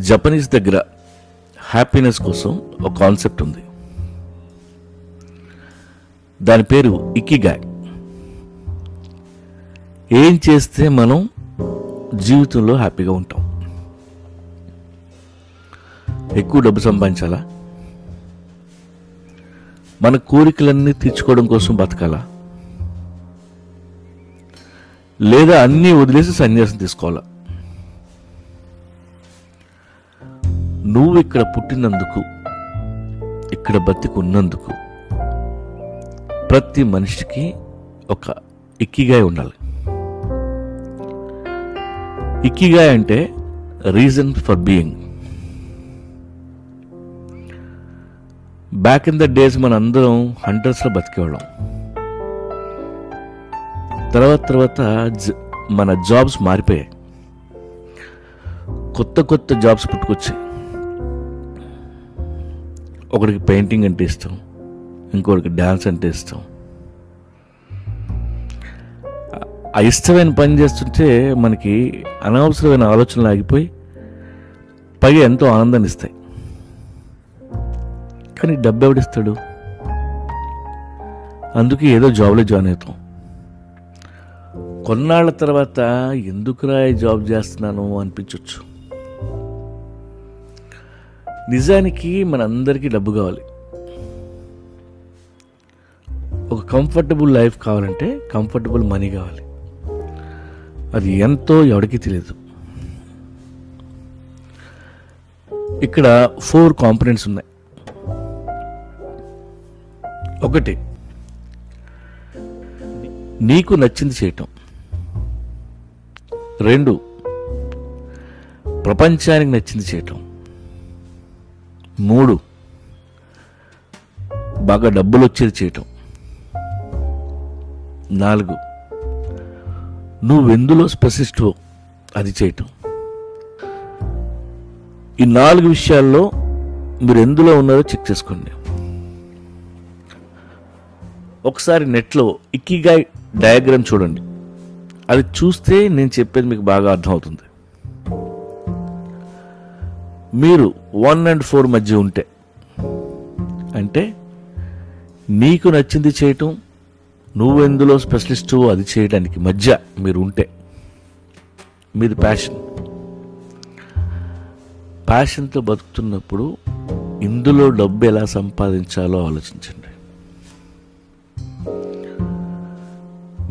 Japanese దగ్గర happiness కోసం ఒక కాన్సెప్ట్ ఉంది. దాని పేరు ఇకిగాయ్. ఏం చేస్తే మనం జీవితంలో హ్యాపీగా ఉంటాం? ఎక్కువ డబ్బు సంపాదించాలా? మన కోరికలన్నీ తీర్చుకోవడం కోసం బతకాలా? లేదా అన్నీ వదిలేసి సన్యాసం తీసుకోవాలా? నువ్వు ఇక్కడ పుట్టినందుకు, ఇక్కడ బతికున్నందుకు ప్రతి మనిషికి ఒక ఇకిగాయ్ ఉండాలి. ఇకిగాయ్ అంటే reason for being. Back in the days మన అందరం హంటర్స్లో బతికేవాళ్ళం. తర్వాత మన జాబ్స్ మారిపోయాయి. కొత్త జాబ్స్ పుట్టుకొచ్చాయి. ఒకడికి పెయింటింగ్ అంటే ఇష్టం, ఇంకొకటికి డ్యాన్స్ అంటే ఇష్టం. ఆ ఇష్టమైన పని చేస్తుంటే మనకి అనవసరమైన ఆలోచనలు ఆగిపోయి పైగా ఎంతో ఆనందాన్ని ఇస్తాయి. కానీ డబ్బు ఎవడిస్తాడు? అందుకే ఏదో జాబ్లో జాయిన్ అవుతాం. కొన్నాళ్ళ తర్వాత ఎందుకురా ఈ జాబ్ చేస్తున్నాను అనిపించవచ్చు. నిజానికి మనందరికీ డబ్బు కావాలి. ఒక కంఫర్టబుల్ లైఫ్ కావాలంటే కంఫర్టబుల్ మనీ కావాలి. అది ఎంతో ఎవరికి తెలియదు. ఇక్కడ 4 కాంపోనెంట్స్ ఉన్నాయి. 1, నీకు నచ్చింది చేయటం. 2, ప్రపంచానికి నచ్చింది చేయటం. 3, బాగా డబ్బులు వచ్చేది చేయటం. 4, నువ్వెందులో స్పెషలిస్టో అది చేయటం. ఈ 4 విషయాల్లో మీరు ఎందులో ఉన్నారో చెక్ చేసుకోండి. ఒకసారి నెట్లో ఇకిగాయ్ డయాగ్రామ్ చూడండి. అది చూస్తే నేను చెప్పేది మీకు బాగా అర్థమవుతుంది. మీరు 1 and 4 మధ్య ఉంటే, అంటే నీకు నచ్చింది చేయటం, నువ్వెందులో స్పెషలిస్టు అది చేయడానికి మధ్య మీరు ఉంటే, మీది ప్యాషన్తో బతుకుతున్నప్పుడు ఇందులో డబ్బు ఎలా సంపాదించాలో ఆలోచించండి.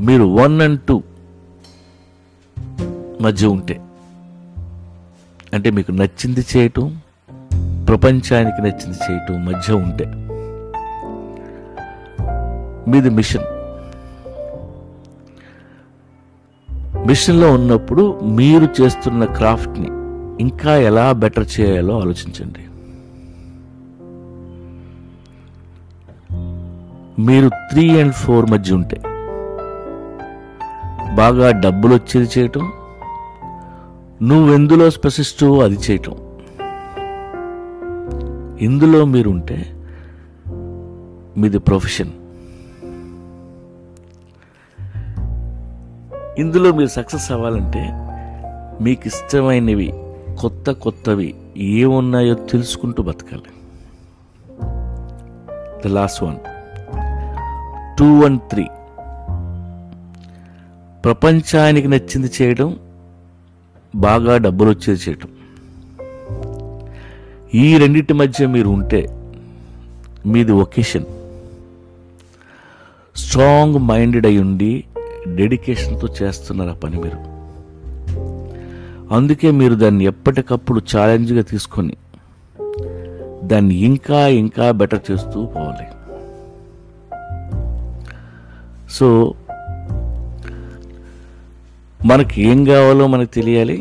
మీరు 1 and 2 మధ్య ఉంటే, అంటే మీకు నచ్చింది చేయటం, ప్రపంచానికి నచ్చింది చేయటం మధ్య ఉంటే, మీది మిషన్లో ఉన్నప్పుడు మీరు చేస్తున్న క్రాఫ్ట్ని ఇంకా ఎలా బెటర్ చేయాలో ఆలోచించండి. మీరు 3 and 4 మధ్య ఉంటే, బాగా డబ్బులు వచ్చేది చేయటం, నువ్వెందులో స్పెషలిస్టు అది చేయటం. ఇందులో మీరుంటే మీది ప్రొఫెషన్. ఇందులో మీరు సక్సెస్ అవ్వాలంటే మీకు ఇష్టమైనవి కొత్తవి ఏమున్నాయో తెలుసుకుంటూ బతకాలి. ద లాస్ట్ వన్, 2 and 3, ప్రపంచానికి నచ్చింది చేయడం, బాగా డబ్బులు వచ్చేది చేయటం. ఈ రెండింటి మధ్య మీరు ఉంటే మీది వొకేషన్. స్ట్రాంగ్ మైండెడ్ అయి ఉండి డెడికేషన్తో చేస్తున్నారు ఆ పని మీరు. అందుకే మీరు దాన్ని ఎప్పటికప్పుడు ఛాలెంజ్గా తీసుకొని దాన్ని ఇంకా బెటర్ చేస్తూ పోవాలి. సో మనకి ఏం కావాలో మనకు తెలియాలి,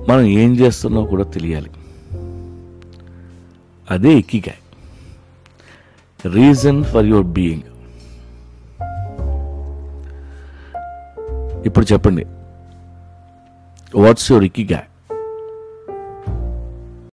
మనం ఏం చేస్తున్నామో కూడా తెలియాలి. అదే ikigai, reason for your being. ఇప్పుడు చెప్పండి, వాట్స్ యువర్ ఇకిగాయ్?